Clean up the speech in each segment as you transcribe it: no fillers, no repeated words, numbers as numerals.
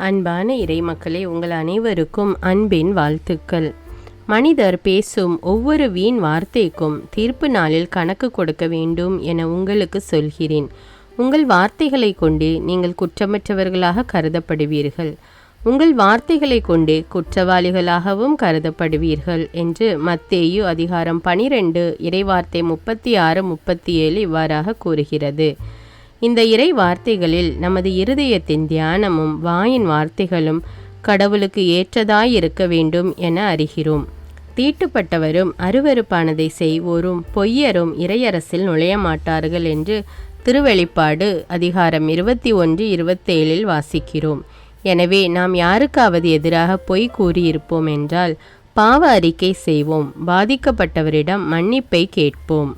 அன்பான இறைமக்களே, உங்கள் அனைவருக்கும் அன்பின் வாழ்த்துக்கள். மனிதர் பேசும் ஒவ்வொரு வீண் வார்த்தைக்கும் தீர்ப்பு நாளில் கணக்கு கொடுக்க வேண்டும் என உங்களுக்கு சொல்கிறேன். உங்கள் வார்த்தைகளை கொண்டு நீங்கள் குற்றமற்றவர்களாக கருதப்படுவீர்கள். உங்கள் வார்த்தைகளை கொண்டு குற்றவாளிகளாகவும் கருதப்படுவீர்கள் என்று மத்தேயு அதிகாரம் 12 இறைவார்த்தை 36-37 இவ்வாறாக கூறுகிறது. இந்த இறை வார்த்தைகளில் நமது இருதயத்தின் தியானமும் வாயின் வார்த்தைகளும் கடவுளுக்கு ஏற்றதாயிருக்க வேண்டும் என அறிகிறோம். தீட்டுப்பட்டவரும் அருவருப்பானதை செய்வோரும் பொய்யரும் இறையரசில் நுழைய மாட்டார்கள் என்று திருவெளிப்பாடு அதிகாரம் 21-27 வாசிக்கிறோம். எனவே நாம் யாருக்காவது எதிராக பொய் கூறியிருப்போம் என்றால் பாவ அறிக்கை செய்வோம், பாதிக்கப்பட்டவரிடம் மன்னிப்பை கேட்போம்.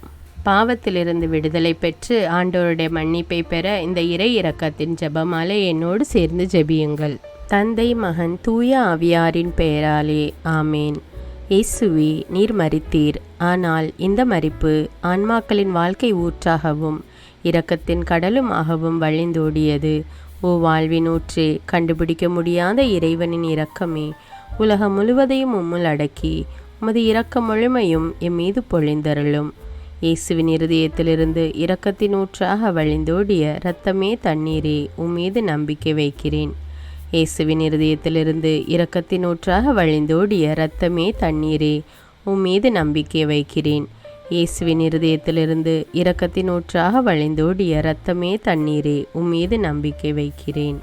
பாவத்திலிருந்து விடுதலை பெற்று ஆண்டவருடைய மன்னிப்பை பெற இந்த இறை இரக்கத்தின் ஜெபமாலை என்னோடு சேர்ந்து ஜெபியுங்கள். தந்தை, மகன், தூய ஆவியாரின் பெயராலே ஆமேன். இயேசுவே, நீர் மரித்தீர், ஆனால் இந்த மரிப்பு ஆன்மாக்களின் வாழ்க்கை ஊற்றாகவும் இரக்கத்தின் கடலுமாகவும் வழிந்தோடியது. ஓ வாழ்வின் ஊற்றே, கண்டுபிடிக்க முடியாத இறைவனின் இரக்கமே, உலகம் முழுவதையும் உம்முள் அடக்கி உமது இரக்க முழுமையும் எம் மீது பொழிந்தருளும். இயேசுவின் இருதயத்திலிருந்து இரக்கத்தின் ஊற்றாக வழிந்தோடிய இரத்தமே தண்ணீரே, உம்மீது நம்பிக்கை வைக்கிறேன். இயேசுவின் இருதயத்திலிருந்து இரக்கத்தின் ஊற்றாக வழிந்தோடிய இரத்தமே தண்ணீரே, உம்மீது நம்பிக்கை வைக்கிறேன். இயேசுவின் இருதயத்திலிருந்து இரக்கத்தின் ஊற்றாக வழிந்தோடிய இரத்தமே தண்ணீரே, உம்மீது நம்பிக்கை வைக்கிறேன்.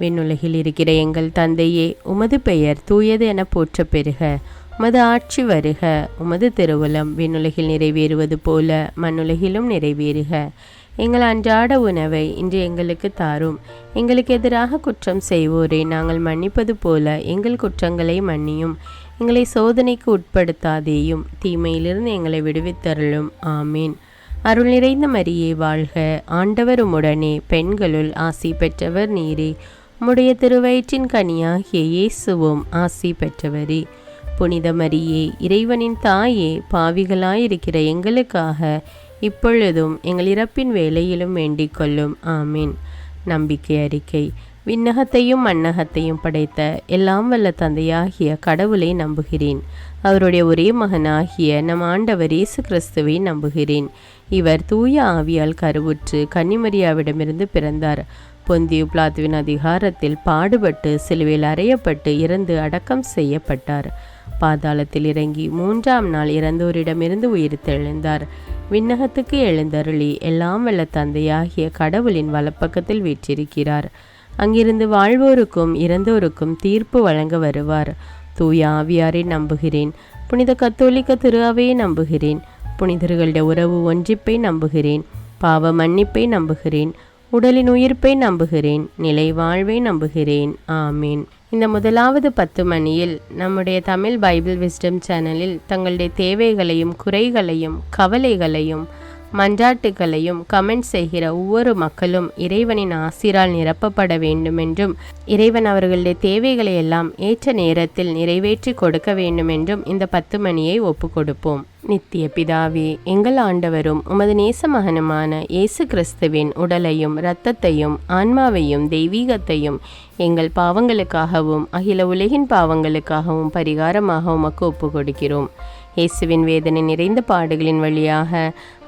விண்ணுலகில் இருக்கிற எங்கள் தந்தையே, உமது பெயர் தூயது என போற்ற பெறுக. உமது ஆட்சி வருக. உமது திருவுளம் விண்ணுலகில் நிறைவேறுவது போல மண்ணுலகிலும் நிறைவேறுக. எங்கள் அன்றாட உணவை இன்று எங்களுக்கு தாரும். எங்களுக்கு எதிராக குற்றம் செய்வோரை நாங்கள் மன்னிப்பது போல எங்கள் குற்றங்களை மன்னியும். எங்களை சோதனைக்கு உட்படுத்தாதேயும், தீமையிலிருந்து எங்களை விடுவித்தருளும். ஆமீன். அருள் நிறைந்த மரியே வாழ்க. ஆண்டவர் உம்முடனே, பெண்களுள் ஆசி பெற்றவர் நீரே. உம்முடைய திருவயிற்றின் கனியாகிய இயேசுவும் ஆசி பெற்றவரே. புனித மரியே, இறைவனின் தாயே, பாவிகளாயிருக்கிற எங்களுக்காக இப்பொழுதும் எங்கள் இறப்பின் வேளையிலும் வேண்டிக் கொள்ளும். ஆமீன். நம்பிக்கை அறிக்கை. விண்ணகத்தையும் மண்ணகத்தையும் படைத்த எல்லாம் வல்ல தந்தையாகிய கடவுளை நம்புகிறேன். அவருடைய ஒரே மகனாகிய நம் ஆண்டவர் இயேசு கிறிஸ்துவை நம்புகிறேன். இவர் தூய ஆவியால் கருவுற்று கன்னிமரியாவிடமிருந்து பிறந்தார். பொந்தியு பிலாத்துவின் அதிகாரத்தில் பாடுபட்டு சிலுவையில் அறையப்பட்டு இறந்து அடக்கம் செய்யப்பட்டார். பாதாளத்தில் இறங்கி 3ஆம் நாள் இறந்தோரிடமிருந்து உயிர்த்தெழுந்தார். விண்ணகத்துக்கு எழுந்தருளி எல்லாம் வல்ல தந்தையாகிய கடவுளின் வலப்பக்கத்தில் வீற்றிருக்கிறார். அங்கிருந்து வாழ்வோருக்கும் இறந்தோருக்கும் தீர்ப்பு வழங்க வருவார். தூய ஆவியாரை நம்புகிறேன். புனித கத்தோலிக்க திரு அவையை நம்புகிறேன். புனிதர்களுடைய உறவு ஒன்றிப்பை நம்புகிறேன். பாவ மன்னிப்பை நம்புகிறேன். உடலின் உயிர்ப்பை நம்புகிறேன். நிலை வாழ்வை நம்புகிறேன். ஆமீன். இந்த முதலாவது 10 மணியில் நம்முடைய தமிழ் பைபிள் விஸ்டம் சேனலில் தங்களுடைய தேவைகளையும் குறைகளையும் கவலைகளையும் மன்றாட்டுகளையும் கமெண்ட் செய்கிற ஒவ்வொரு மக்களும் இறைவனின் ஆசிரால் நிரப்பப்பட வேண்டுமென்றும் இறைவன் அவர்களுடைய தேவைகளை எல்லாம் ஏற்ற நேரத்தில் நிறைவேற்றி கொடுக்க வேண்டுமென்றும் இந்த 10 மணியை ஒப்பு கொடுப்போம். நித்திய பிதாவே, எங்கள் ஆண்டவரும் உமது நேச மகனுமான இயேசு கிறிஸ்துவின் உடலையும் இரத்தத்தையும் ஆன்மாவையும் தெய்வீகத்தையும் எங்கள் பாவங்களுக்காகவும் அகில உலகின் பாவங்களுக்காகவும் பரிகாரமாக உமக்கு ஒப்பு கொடுக்கிறோம். இயேசுவின் வேதனை நிறைந்த பாடுகளின் வழியாக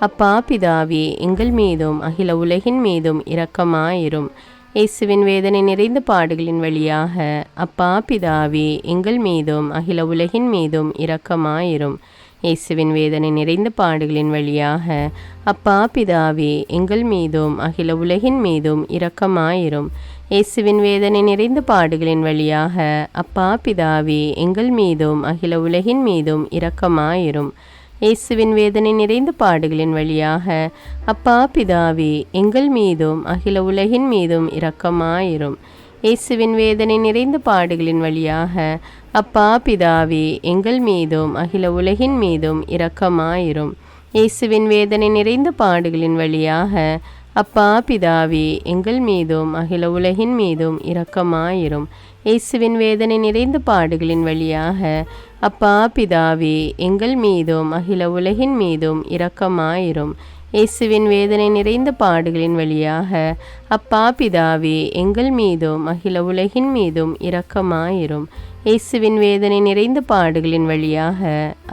அப்பா பிதாவே, எங்கள் மீதும் அகில உலகின் மீதும் இரக்கமாயிரும். இயேசுவின் வேதனை நிறைந்த பாடுகளின் வழியாக அப்பா பிதாவே, எங்கள் மீதும் அகில உலகின் மீதும் இரக்கமாயிரும். இயேசுவின் வேதனை நிறைந்த பாடுகளின் வழியாக அப்பா பிதாவே, எங்கள் மீதும் அகில உலகின் மீதும் இரக்கமாயிரும். இயேசுவின் வேதனை நிறைந்த பாடுகளின் வழியாக அப்பா பிதாவே, எங்கள் மீதும் அகில உலகின் மீதும் இரக்கமாயிரும். இயேசுவின் வேதனை நிறைந்த பாடுகளின் வழியாக அப்பா பிதாவே, எங்கள் மீதும் அகில உலகின் மீதும் இரக்கமாயிரும். இயேசுவின் வேதனை நிறைந்த பாடுகளின் வழியாக அப்பா பிதாவே, எங்கள் மீதும் அகில உலகின் மீதும் இரக்கமாயிரும். இயேசுவின் வேதனை நிறைந்த பாடுகளின் வழியாக அப்பா பிதாவே, எங்கள் மீதும் அகில உலகின் மீதும் இரக்கமாயிரும். இயேசுவின் வேதனை நிறைந்த பாடுகளின் வழியாக அப்பா பிதாவே, எங்கள் மீதும் அகில உலகின் மீதும் இரக்கமாயிரும். இயேசுவின் வேதனை நிறைந்த பாடுகளின் வழியாக அப்பா பிதாவே எங்கள் மீதும் அகில உலகின் மீதும் இரக்கமாயிரும். இயேசுவின் வேதனை நிறைந்த பாடுகளின் வழியாக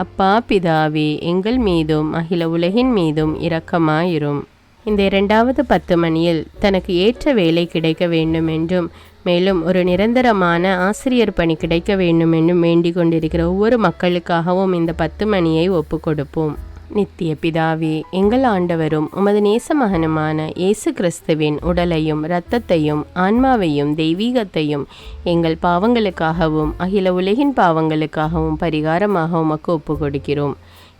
அப்பா பிதாவே எங்கள் மீதும் அகில உலகின் மீதும் இரக்கமாயிரும். இந்த 2வது 10 மணியில் தனக்கு ஏற்ற வேலை கிடைக்க வேண்டும் என்றும் மேலும் ஒரு நிரந்தரமான ஆசிரியர் பணி கிடைக்க வேண்டும் என்றும் வேண்டிக் கொண்டிருக்கிற ஒவ்வொரு மக்களுக்காகவும் இந்த 10 மணியை ஒப்பு கொடுப்போம். நித்திய பிதாவே, எங்கள் ஆண்டவரும் உமது நேச மகனுமான இயேசு கிறிஸ்துவின் உடலையும் இரத்தத்தையும் ஆன்மாவையும் தெய்வீகத்தையும் எங்கள் பாவங்களுக்காகவும் அகில உலகின் பாவங்களுக்காகவும் பரிகாரமாக உமக்கு ஒப்பு கொடுக்கிறோம்.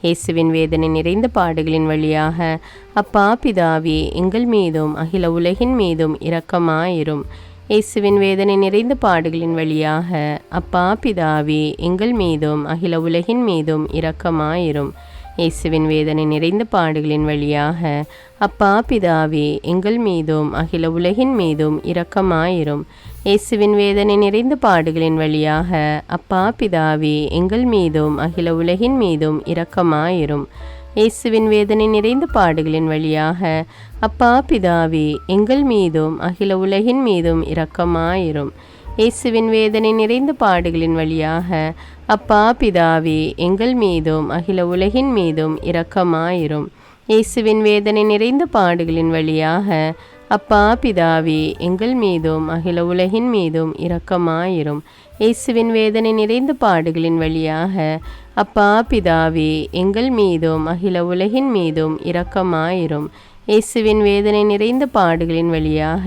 இயேசுவின் வேதனை நிறைந்த பாடுகளின் வழியாக அப்பா பிதாவே எங்கள் மீதும் அகில உலகின் மீதும் இரக்கமாயிரும். இயேசுவின் வேதனை நிறைந்த பாடுகளின் வழியாக அப்பா பிதாவே எங்கள் மீதும் அகில உலகின் மீதும் இரக்கமாயிரும். இயேசுவின் வேதனை நிறைந்த பாடுகளின் வழியாக அப்பா பிதாவே எங்கள் மீதும் அகில உலகின் மீதும் இரக்கமாயிரும். இயேசுவின் வேதனை நிறைந்த பாடுகளின் வழியாக அப்பா பிதாவே எங்கள் மீதும் அகில உலகின் மீதும் இரக்கமாயிரும். இயேசுவின் வேதனை நிறைந்த பாடுகளின் வழியாக அப்பா பிதாவே எங்கள் மீதும் அகில உலகின் மீதும் இரக்கமாயிரும். இயேசுவின் வேதனை நிறைந்த பாடுகளின் வழியாக அப்பா பிதாவே எங்கள் மீதும் அகில உலகின் மீதும் இரக்கமாயிரும். இயேசுவின் வேதனை நிறைந்த பாடுகளின் வழியாக அப்பா பிதாவே எங்கள் மீதும் அகில உலகின் மீதும் இரக்கமாயிரும். இயேசுவின் வேதனை நிறைந்த பாடுகளின் வழியாக அப்பா பிதாவே எங்கள் மீதும் அகில உலகின் மீதும் இரக்கமாயிரும். இயேசுவின் வேதனை நிறைந்த பாடுகளின் வழியாக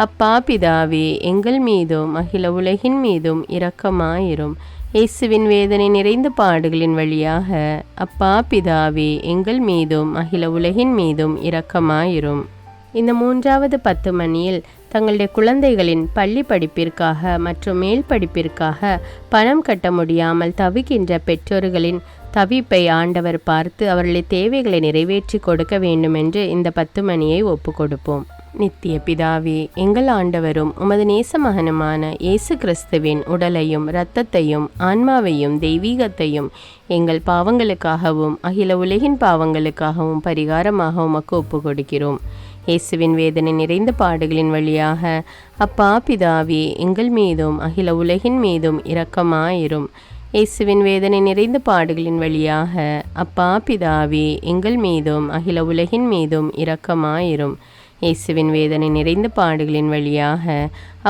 அப்பா பிதாவே எங்கள் மீதும் அகில உலகின் மீதும் இரக்கமாயிரும். இயேசுவின் வேதனை நிறைந்த பாடுகளின் வழியாக அப்பா பிதாவே எங்கள் மீதும் அகில உலகின் மீதும் இரக்கமாயிரும். இந்த 3வது 10 மணியில் தங்களுடைய குழந்தைகளின் பள்ளி படிப்பிற்காக மற்றும் மேல் படிப்பிற்காக பணம் கட்ட முடியாமல் தவிக்கின்ற பெற்றோர்களின் தவிப்பை ஆண்டவர் பார்த்து அவர்களை தேவைகளை நிறைவேற்றி கொடுக்க வேண்டும் என்று இந்த 10 மணியை ஒப்பு கொடுப்போம். நித்திய பிதாவே, எங்கள் ஆண்டவரும் உமது நேச மகனுமான இயேசு கிறிஸ்துவின் உடலையும் இரத்தத்தையும் ஆன்மாவையும் தெய்வீகத்தையும் எங்கள் பாவங்களுக்காகவும் அகில உலகின் பாவங்களுக்காகவும் பரிகாரமாக உமக்கு ஒப்பு கொடுக்கிறோம். இயேசுவின் வேதனை நிறைந்த பாடுகளின் வழியாக அப்பா பிதாவே எங்கள் மீதும் அகில உலகின் மீதும் இரக்கமாயிரும். இயேசுவின் வேதனை நிறைந்த பாடுகளின் வழியாக அப்பா பிதாவே எங்கள் மீதும் அகில உலகின் மீதும் இரக்கமாயிரும். இயேசுவின் வேதனை நிறைந்த பாடுகளின் வழியாக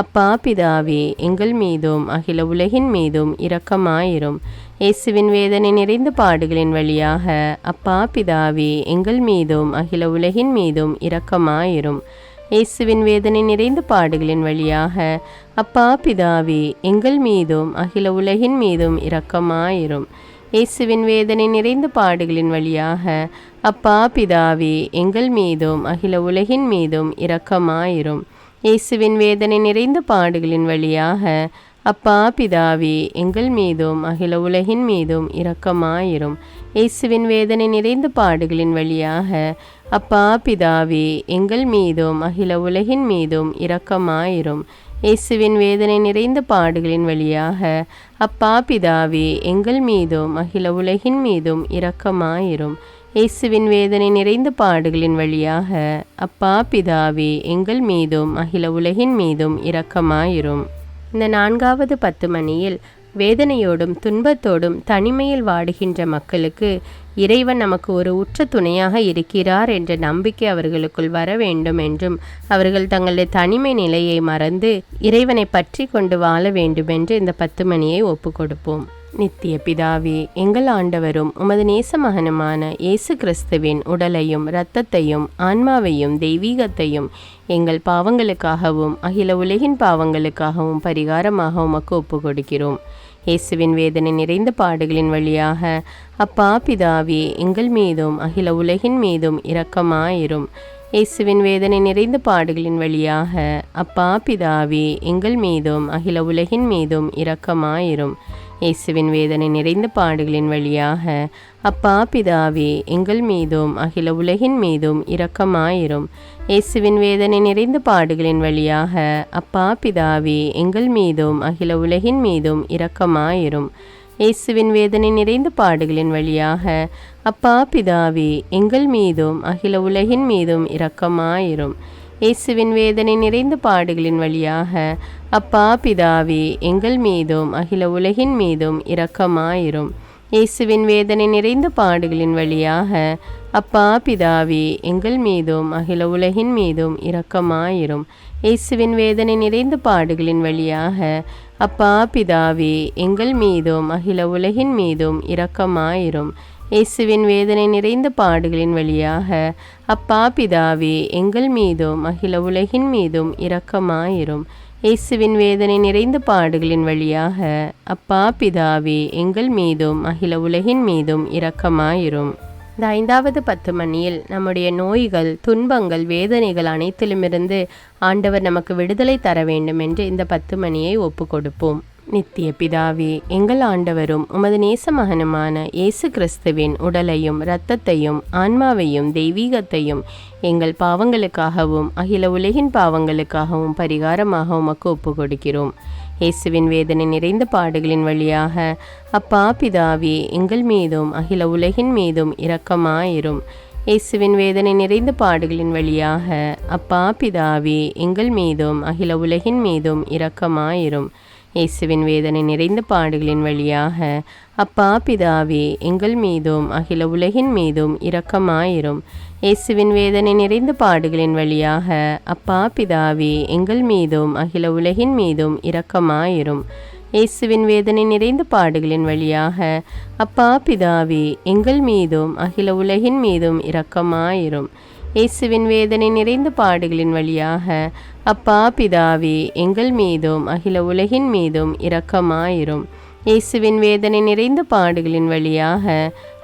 அப்பா பிதாவே எங்கள் மீதும் அகில உலகின் மீதும் இரக்கமாயிரும். இயேசுவின் வேதனை நிறைந்த பாடுகளின் வழியாக அப்பா பிதாவே எங்கள் மீதும் அகில உலகின் மீதும் இரக்கமாயிரும். இயேசுவின் வேதனை நிறைந்த பாடுகளின் வழியாக அப்பா பிதாவே எங்கள் மீதும் அகில உலகின் மீதும் இரக்கமாயிரும். இயேசுவின் வேதனை நிறைந்த பாடுகளின் வழியாக அப்பா பிதாவே எங்கள் மீதும் அகில உலகின் மீதும் இரக்கமாயிரும். இயேசுவின் வேதனை நிறைந்த பாடுகளின் வழியாக அப்பா பிதாவே எங்கள் மீதும் அகில உலகின் மீதும் இரக்கமாயிரும். இயேசுவின் வேதனை நிறைந்த பாடுகளின் வழியாக அப்பா பிதாவே எங்கள் மீதும் அகில உலகின் மீதும் இரக்கமாயிரும். இயேசுவின் வேதனை நிறைந்த பாடுகளின் வழியாக அப்பா பிதாவே எங்கள் மீதும் அகில உலகின் மீதும் இரக்கமாயிரும். இயேசுவின் வேதனை நிறைந்த பாடுகளின் வழியாக அப்பா பிதாவே எங்கள் மீதும் அகில உலகின் மீதும் இரக்கமாயிரும். இந்த 4வது 10 மணியில் வேதனையோடும் துன்பத்தோடும் தனிமையில் வாடுகின்ற மக்களுக்கு இறைவன் நமக்கு ஒரு உற்ற துணையாக இருக்கிறார் என்ற நம்பிக்கை அவர்களுக்குள் வர வேண்டும் என்றும் அவர்கள் தங்களுடைய தனிமை நிலையை மறந்து இறைவனை பற்றி கொண்டு வாழ வேண்டும் என்று இந்த 10 மணியை ஒப்பு கொடுப்போம். நித்திய பிதாவே, எங்கள் ஆண்டவரும் உமது நேச மகனுமான இயேசு கிறிஸ்துவின் உடலையும் இரத்தத்தையும் ஆன்மாவையும் தெய்வீகத்தையும் எங்கள் பாவங்களுக்காகவும் அகில உலகின் பாவங்களுக்காகவும் பரிகாரமாக உமக்கு ஒப்பு கொடுக்கிறோம். இயேசுவின் வேதனை நிறைந்த பாடுகளின் வழியாக அப்பா பிதாவே எங்கள் மீதும் அகில உலகின் மீதும் இரக்கமாயிரும். இயேசுவின் வேதனை நிறைந்த பாடுகளின் வழியாக அப்பா பிதாவே எங்கள் மீதும் அகில உலகின் மீதும் இரக்கமாயிரும். இயேசுவின் வேதனை நிறைந்த பாடுகளின் வழியாக அப்பா பிதாவே எங்கள் மீதும் அகில உலகின் மீதும் இரக்கமாயிரும். இயேசுவின் வேதனை நிறைந்த பாடுகளின் வழியாக அப்பா பிதாவே எங்கள் மீதும் அகில உலகின் மீதும் இரக்கமாயிரும். இயேசுவின் வேதனை நிறைந்த பாடுகளின் வழியாக அப்பா பிதாவே எங்கள் மீதும் அகில உலகின் மீதும் இரக்கமாயிரும். இயேசுவின் வேதனை நிறைந்த பாடுகளின் வழியாக அப்பா பிதாவே எங்கள் மீதும் அகில உலகின் மீதும் இரக்கமாயிரும். இயேசுவின் வேதனை நிறைந்த பாடுகளின் வழியாக அப்பா பிதாவே எங்கள் மீதும் அகில உலகின் மீதும் இரக்கமாயிரும். இயேசுவின் வேதனை நிறைந்த பாடுகளின் வழியாக அப்பா பிதாவே எங்கள் மீதும் அகில உலகின் மீதும் இரக்கமாயிரும். இயேசுவின் வேதனை நிறைந்த பாடுகளின் வழியாக அப்பா பிதாவே எங்கள் மீதும் அகில உலகின் மீதும் இரக்கமாயிரும். இயேசுவின் வேதனை நிறைந்த பாடுகளின் வழியாக அப்பா பிதாவே எங்கள் மீதும் அகில உலகின் மீதும் இரக்கமாயிரும். இந்த 5வது 10 மணியில் நம்முடைய நோய்கள், துன்பங்கள், வேதனைகள் அனைத்திலுமிருந்து ஆண்டவர் நமக்கு விடுதலை தர வேண்டும் என்று இந்த 10 மணியை ஒப்பு கொடுப்போம். நித்திய பிதாவே, எங்கள் ஆண்டவரும் உமது நேச மகனுமான இயேசு கிறிஸ்துவின் உடலையும் இரத்தத்தையும் ஆன்மாவையும் தெய்வீகத்தையும் எங்கள் பாவங்களுக்காகவும் அகில உலகின் பாவங்களுக்காகவும் பரிகாரமாக உமக்கு ஒப்பு கொடுக்கிறோம். இயேசுவின் வேதனை நிறைந்த பாடுகளின் வழியாக அப்பா பிதாவே எங்கள் மீதும் அகில உலகின் மீதும் இரக்கமாயிரும். இயேசுவின் வேதனை நிறைந்த பாடுகளின் வழியாக அப்பா பிதாவே எங்கள் மீதும் அகில உலகின் மீதும் இரக்கமாயிரும். இயேசுவின் வேதனை நிறைந்த பாடுகளின் வழியாக அப்பா பிதாவே எங்கள் மீதும் அகில உலகின் மீதும் இரக்கமாயிரும். இயேசுவின் வேதனை நிறைந்த பாடுகளின் வழியாக அப்பா பிதாவே எங்கள் மீதும் அகில உலகின் மீதும் இரக்கமாயிரும். இயேசுவின் வேதனை நிறைந்த பாடுகளின் வழியாக அப்பா பிதாவே எங்கள் மீதும் அகில உலகின் மீதும் இரக்கமாயிரும். இயேசுவின் வேதனை நிறைந்த பாடுகளின் வழியாக அப்பா பிதாவே எங்கள் மீதும் அகில உலகின் மீதும் இரக்கமாயிரும். இயேசுவின் வேதனை நிறைந்த பாடுகளின் வழியாக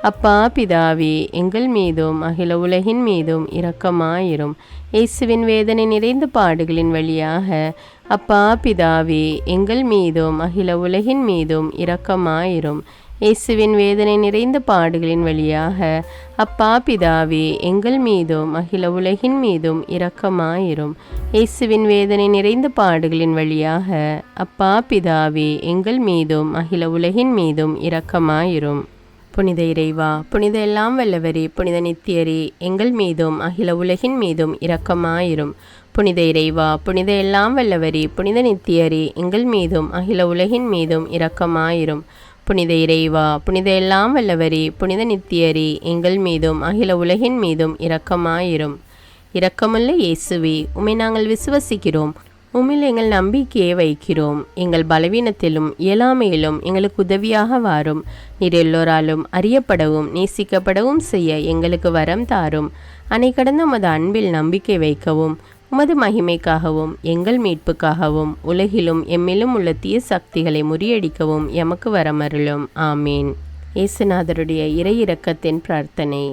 அப்பா பிதாவே எங்கள் மீதும் அகில உலகின் மீதும் இரக்கமாயிரும். இயேசுவின் வேதனை நிறைந்த பாடுகளின் வழியாக அப்பா பிதாவே எங்கள் மீதும் அகில உலகின் மீதும் இரக்கமாயிரும். இயேசுவின் வேதனை நிறைந்த பாடுகளின் வழியாக அப்பா பிதாவே எங்கள் மீதும் அகில உலகின் மீதும் இரக்கமாயிரும். இயேசுவின் வேதனை நிறைந்த பாடுகளின் வழியாக அப்பா பிதாவே எங்கள் மீதும் அகில உலகின் மீதும் இரக்கமாயிரும். புனித இறைவா, புனித எல்லாம் வல்லவரே, புனித நித்தியரே, எங்கள் மீதும் அகில உலகின் மீதும் இரக்கமாயிரும். புனித இறைவா, புனித எல்லாம் வல்லவரே, புனித நித்தியரே, எங்கள் மீதும் அகில உலகின் மீதும் இரக்கமாயிரும். புனித இறைவா, புனித எல்லாம் வல்லவரே, புனித நித்தியரே, எங்கள் மீதும் அகில உலகின் மீதும் இரக்கமாயிரும். இரக்கமுள்ள இயேசுவே, உம்மை நாங்கள் விசுவசிக்கிறோம், உம்மில் எங்கள் நம்பிக்கையை வைக்கிறோம். எங்கள் பலவீனத்திலும் இயலாமையிலும் எங்களுக்கு உதவியாக வாரும். நீர் எல்லோராலும் அறியப்படவும் நேசிக்கப்படவும் செய்ய எங்களுக்கு வரம் தாரும். அன்னை கடந்த உமது அன்பில் நம்பிக்கை வைக்கவும், உமது மகிமைக்காகவும் எங்கள் மீட்புக்காகவும் உலகிலும் எம்மிலும் உள்ள தீய சக்திகளை முறியடிக்கவும் எமக்கு வரமருளும். ஆமீன். இயேசுநாதருடைய இறை இரக்கத்தின் பிரார்த்தனை.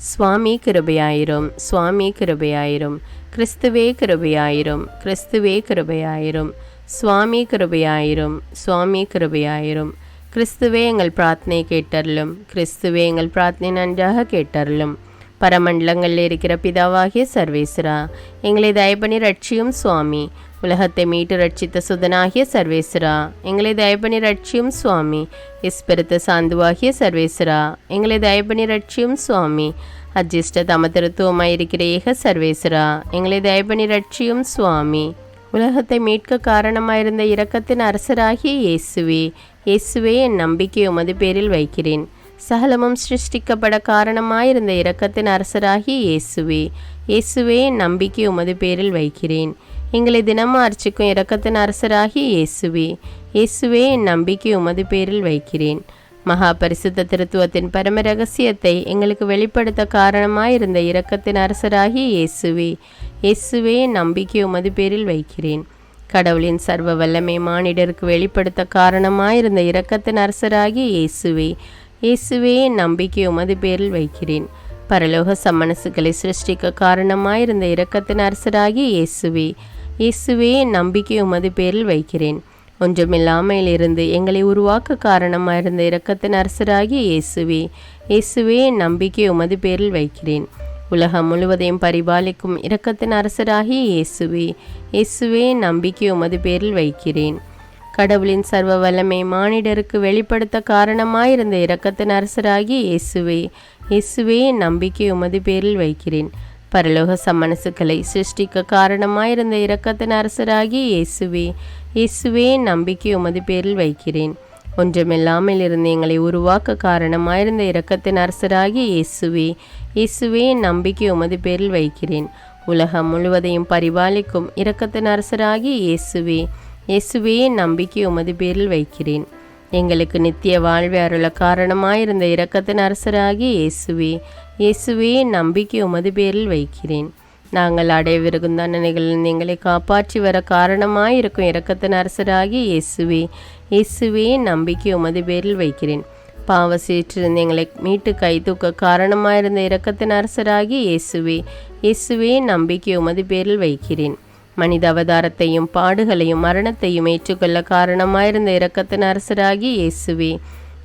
சுவாமி கிருபையாயிரும், சுவாமி கிருபையாயிரும், கிறிஸ்துவே கிருபையாயிரும், கிறிஸ்துவே கிருபையாயிரும், சுவாமி கிருபையாயிரும், சுவாமி கிருபையாயிரும். கிறிஸ்துவே எங்கள் பிரார்த்தனை கேட்டருளும், கிறிஸ்துவே எங்கள் பிரார்த்தனை நன்றாக கேட்டருளும். பரமண்டலங்களில் இருக்கிற பிதாவாகிய சர்வேஸ்வரா, எங்களை தயபணி ரட்சியும் சுவாமி. உலகத்தை மீட்டு ரட்சித்த சுதனாகிய சர்வேஸ்வரா, எங்களை தயபணி ரட்சியும் சுவாமி. எஸ்பெருத்த சாந்துவாகிய சர்வேஸ்வரா, எங்களை தயபணி ரட்சியும் சுவாமி. அஜிஷ்ட தமதிருத்துவமாயிருக்கிற ஏக சர்வேஸ்வரா, எங்களை தயபணி ரட்சியும் சுவாமி. உலகத்தை மீட்க காரணமாயிருந்த இரக்கத்தின் அரசராகிய இயேசுவே, இயேசுவே என் நம்பிக்கை உமது பேரில் வைக்கிறேன். சகலமும் சிருஷ்டிக்கப்பட காரணமாயிருந்த இரக்கத்தின் அரசராகிய இயேசுவே, இயேசுவே என் நம்பிக்கை உமது பேரில் வைக்கிறேன். எங்களை தினமும் அர்ச்சிக்கும் இரக்கத்தின் அரசராகிய இயேசுவே, இயேசுவே என் நம்பிக்கை உமது பேரில் வைக்கிறேன். மகா பரிசுத்த திருத்துவத்தின் பரம ரகசியத்தை எங்களுக்கு வெளிப்படுத்த காரணமாயிருந்த இரக்கத்தின் அரசராகிய இயேசுவே, இயேசுவே என் நம்பிக்கை உமது பேரில் வைக்கிறேன். கடவுளின் சர்வ வல்லமை மானிடருக்கு வெளிப்படுத்த காரணமாயிருந்த இரக்கத்தின் அரசராகிய இயேசுவே, இயேசுவே என் நம்பிக்கை உமது பேரில் வைக்கிறேன். பரலோக சம்மனசுகளை சிருஷ்டிக்க காரணமாயிருந்த இரக்கத்தின் அரசராகிய இயேசுவே, இயேசுவே என் நம்பிக்கை உமது பேரில் வைக்கிறேன். ஒன்றுமில்லாமையிலிருந்து எங்களை உருவாக்க காரணமாயிருந்த இரக்கத்தின் அரசராகிய இயேசுவே, இயேசுவே என் நம்பிக்கை உமது பேரில் வைக்கிறேன். உலகம் முழுவதையும் பரிபாலிக்கும் இரக்கத்தின் அரசராகிய இயேசுவே, இயேசுவே என் நம்பிக்கை உமது பேரில் வைக்கிறேன். கடவுளின் சர்வ வல்லமை மானிடருக்கு வெளிப்படுத்த காரணமாயிருந்த இரக்கத்தின் அரசராகிய இயேசுவே, இயேசுவே நம்பிக்கை உமது பேரில் வைக்கிறேன். பரலோக சம்மனசுக்களை சிருஷ்டிக்க காரணமாயிருந்த இரக்கத்தின் அரசராகிய இயேசுவே, இயேசுவே நம்பிக்கை உமது பேரில் வைக்கிறேன். ஒன்றுமில்லாமல் இருந்து எங்களை உருவாக்க காரணமாயிருந்த இரக்கத்தின் அரசராகிய இயேசுவே, இயேசுவே நம்பிக்கை உமது பேரில் வைக்கிறேன். உலகம் முழுவதையும் பரிபாலிக்கும் இரக்கத்தின் அரசராகிய இயேசுவே, இயேசுவே நம்பிக்கை உமது பேரில் வைக்கிறேன். எங்களுக்கு நித்திய வாழ்வை அருள காரணமாயிருந்த இரக்கத்தின் அரசராகிய இயேசுவே, இயேசுவே நம்பிக்கை உமது பேரில் வைக்கிறேன். நாங்கள் அடையவிருக்கும் தண்டனைகளில் எங்களை காப்பாற்றி வர காரணமாயிருக்கும் இரக்கத்தின் அரசராகிய இயேசுவே, இயேசுவே நம்பிக்கை உமது பேரில் வைக்கிறேன். பாவ சேற்றிருந்து எங்களை மீட்டு கை தூக்க காரணமாயிருந்த இரக்கத்தின் அரசராகிய இயேசுவே, இயேசுவே நம்பிக்கை உமது பேரில் வைக்கிறேன். மனித அவதாரத்தையும் பாடுகளையும் மரணத்தையும் ஏற்றுக்கொள்ள காரணமாயிருந்த இரக்கத்தின் அரசராகிய இயேசுவே,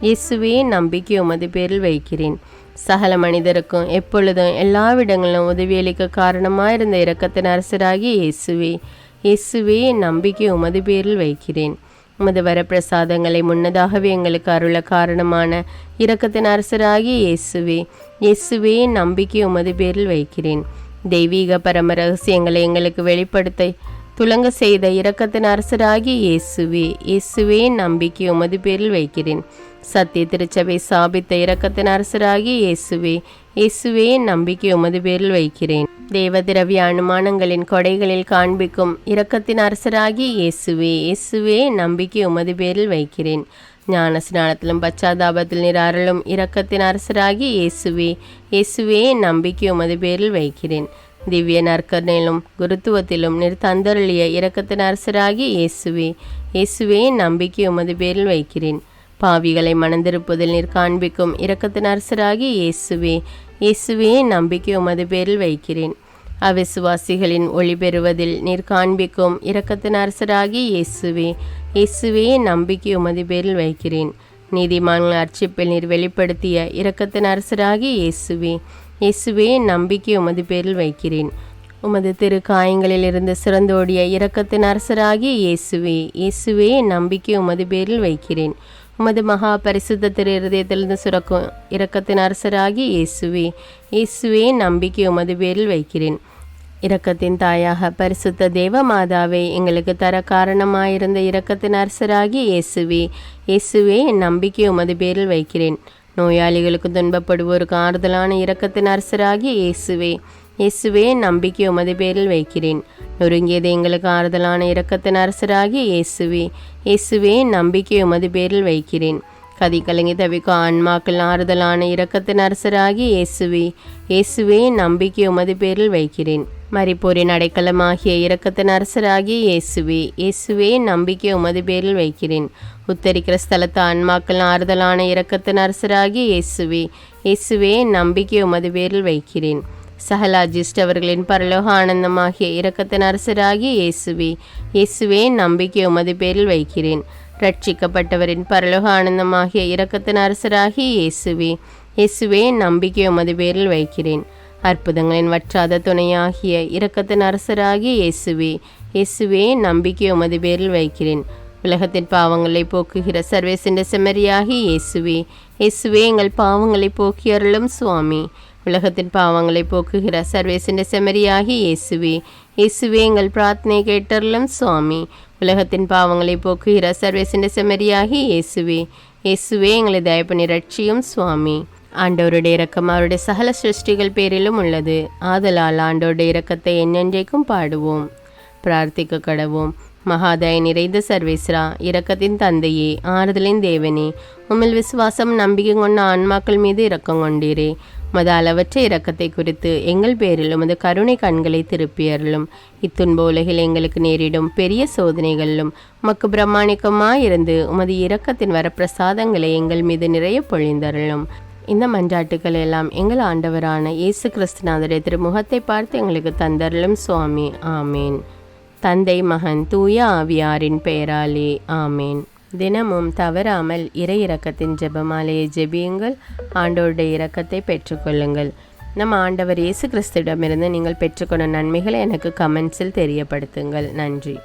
இயேசுவே நம்பிக்கை உமது பேரில் வைக்கிறேன். சகல மனிதருக்கும் எப்பொழுதும் எல்லாவிடங்களிலும் உதவியளிக்க காரணமாயிருந்த இரக்கத்தின் அரசராகிய இயேசுவே, இயேசுவே நம்பிக்கை உமது பேரில் வைக்கிறேன். உமது வரப்பிரசாதங்களை முன்னதாகவே எங்களுக்கு அருள காரணமான இரக்கத்தின் அரசராகிய இயேசுவே, இயேசுவே நம்பிக்கை உமது பேரில் வைக்கிறேன். தெய்வீக பரம ரகசியங்களை எங்களுக்கு வெளிப்படுத்த துலங்க செய்த இரக்கத்தின் அரசராகிய இயேசுவே, இயேசுவே நம்பிக்கை உமது பேரில் வைக்கிறேன். சத்திய திருச்சபை சாபித்த இரக்கத்தின் அரசராகிய இயேசுவே, இயேசுவே நம்பிக்கை உமது பேரில் வைக்கிறேன். தேவ திரவிய அனுமானங்களின் கொடைகளில் காண்பிக்கும் இரக்கத்தின் அரசராகிய இயேசுவே, இயேசுவே நம்பிக்கை உமது பேரில் வைக்கிறேன். ஞான ஸ்நானத்திலும் பச்சாதாபத்தில் நீர் அருளும் இரக்கத்தின் அரசராகிய இயேசுவே, இயேசுவே நம்பிக்கை உமது பேரில் வைக்கிறேன். திவ்ய நற்கரணையிலும் குருத்துவத்திலும் நீர் தந்தருளிய இரக்கத்தின் அரசராகிய இயேசுவே, இயேசுவே நம்பிக்கை உமது பேரில் வைக்கிறேன். பாவிகளை மனந்திருப்பதில் நீர் காண்பிக்கும் இரக்கத்தின் அரசராகிய இயேசுவே, இயேசுவே நம்பிக்கை உமது பேரில் வைக்கிறேன். அவிசுவாசிகளின் ஒளி பெறுவதில் நீர் காண்பிக்கும் இரக்கத்தின் அரசராகிய இயேசுவே, இயேசுவே நம்பிக்கை உமது பேரில் வைக்கிறேன். நீதிமான்கள் அர்ச்சிப்பில் நீர் வெளிப்படுத்திய இரக்கத்தின் அரசராகிய இயேசுவே, இயேசுவே நம்பிக்கை உமது பேரில் வைக்கிறேன். உமது திரு காயங்களில் இருந்து சிறந்தோடிய இரக்கத்தின் அரசராகிய இயேசுவே, இயேசுவே நம்பிக்கை உமது பேரில் வைக்கிறேன். உமது மகா பரிசுத்த திரு இருதயத்திலிருந்து சுரக்கும் இரக்கத்தின் அரசராகிய இயேசுவே, இயேசுவே நம்பிக்கை உமது பேரில் வைக்கிறேன். இரக்கத்தின் தாயாக பரிசுத்த தேவ மாதாவை எங்களுக்கு தர காரணமாயிருந்த இரக்கத்தின் அரசராகிய இயேசுவே, இயேசுவே நம்பிக்கை உமது பேரில் வைக்கிறேன். நோயாளிகளுக்கு துன்பப்படுவோருக்கு ஆறுதலான இரக்கத்தின் அரசராகிய இயேசுவே, இயேசுவே நம்பிக்கை உமது பேரில் வைக்கிறேன். நொறுங்கியது எங்களுக்கு ஆறுதலான இரக்கத்தின் அரசராகிய இயேசுவே, இயேசுவே நம்பிக்கை உமது பேரில் வைக்கிறேன். கதி கலங்கி தவிக்கும் ஆன்மாக்கள் ஆறுதலான இரக்கத்தின் அரசராகிய இயேசுவே, இயேசுவே நம்பிக்கை உமது பேரில் வைக்கிறேன். மரிப்போரின் அடைக்கலமாகிய இரக்கத்தின் அரசராகிய இயேசுவே, இயேசுவே நம்பிக்கை உமது பேரில் வைக்கிறேன். உத்தரிக்கிற ஸ்தலத்து ஆன்மாக்கள் ஆறுதலான இரக்கத்தின் அரசராகிய இயேசுவே, இயேசுவே நம்பிக்கை உமது பேரில் வைக்கிறேன். சகல அஜிஷ்டவர்களின் பரலோக ஆனந்தமாகிய இரக்கத்தின் அரசராகிய இயேசுவே, இயேசுவே நம்பிக்கை உமது பேரில் வைக்கிறேன். ரட்சிக்கப்பட்டவரின் பரலோக ஆனந்தமாகிய இரக்கத்தின் அரசராகிய இயேசுவே, இயேசுவே நம்பிக்கை உமது பேரில் வைக்கிறேன். அற்புதங்களின் வற்றாத துணையாகிய இரக்கத்தின் அரசராகிய இயேசுவே, இயேசுவே நம்பிக்கை உமது பேரில் வைக்கிறேன். உலகத்தின் பாவங்களை போக்குகிற சர்வேசென்ற செம்மறியாகிய இயேசுவே, இயேசுவே எங்கள் பாவங்களை போக்கி அருளும் சுவாமி. உலகத்தின் பாவங்களை போக்குகிற சர்வேசென்ற செம்மறியாகிய இயேசுவே, இயேசுவே எங்கள் பிரார்த்தனை கேட்டருளும் சுவாமி. உலகத்தின் பாவங்களை போக்குகிற சர்வேசென்ற செம்மறியாகிய இயேசுவே, இயேசுவே எங்களை தயப்பனி ரட்சியும் சுவாமி. ஆண்டவருடைய இரக்கம் அவருடைய சகல சிருஷ்டிகள் பேரிலும் உள்ளது. ஆதலால் ஆண்டவருடைய இரக்கத்தை என்னென்றைக்கும் பாடுவோம். பிரார்த்திக்க கடவோம். மகாதய நிறைந்த சர்வேஸ்வரா, இரக்கத்தின் தந்தையே, ஆறுதலின் தேவனே, உம்மில் விசுவாசம் நம்பிக்கை கொண்ட ஆன்மாக்கள் மீது இரக்கம் கொண்டீரே. உமது அளவற்ற இரக்கத்தை குறித்து எங்கள் பேரில் உமது கருணை கண்களை திருப்பியருளும். இத்துன்ப உலகில் எங்களுக்கு நேரிடும் பெரிய சோதனைகளிலும் உமக்கு பிரமாணிக்கமாயிருந்து உமது இரக்கத்தின் வரப்பிரசாதங்களை எங்கள் மீது நிறைய பொழிந்தருளும். இந்த மன்றாட்டுக்கள் எல்லாம் எங்கள் ஆண்டவரான இயேசு கிறிஸ்துநாதரை திருமுகத்தை பார்த்து எங்களுக்கு தந்தருளும் சுவாமி. ஆமேன். தந்தை, மகன், தூய ஆவியாரின் பெயராலே ஆமேன். தினமும் தவறாமல் இறை இரக்கத்தின் ஜெபமாலையை ஜெபியுங்கள். ஆண்டவருடைய இரக்கத்தை பெற்றுக்கொள்ளுங்கள். நம் ஆண்டவர் இயேசு கிறிஸ்துவிடமிருந்து நீங்கள் பெற்றுக்கொண்ட நன்மைகளை எனக்கு கமெண்ட்ஸில் தெரியப்படுத்துங்கள். நன்றி.